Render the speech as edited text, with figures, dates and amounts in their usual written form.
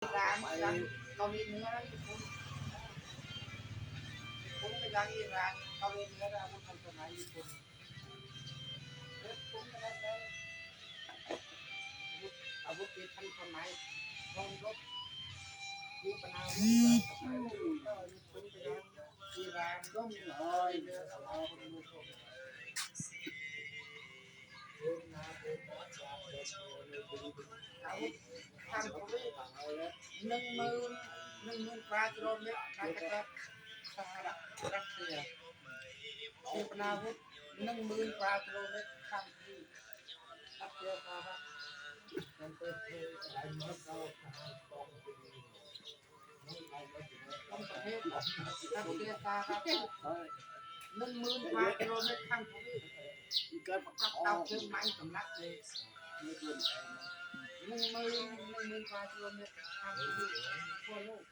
ร้านเกาหลีเนื้อนะญี่ปุ่นผมไปร้านอิหร่านเกาหลีเนื้อนะอาวุธทันสมัยญี่ปุ่นเล็บผมอะไรได้อาวุธที่ทันสมัยลองรบยิงปนาวุธสมัยญี่ปุ่นไปร้านอิหร่านก็มีหอยเรือสำหรับคนมุสลิมอาวุธทางทวีป10,000กว่ากิโลเมตรน่าจะ สหรัฐเซียขีปนาวุธ10,000 กว่ากิโลเมตรข้ามทวีปรัสเซียสหรัฐมันเปิดเผยหลายเมืองเราต้องประเทศรัสเซียสหรัฐ10,000 กว่ากิโลเมตรข้ามทวีปเกิดประกับเตาเครื่องไม้สำนักเลย10,000 กว่ากิโลเมตรข้ามทวีปทั่วโลก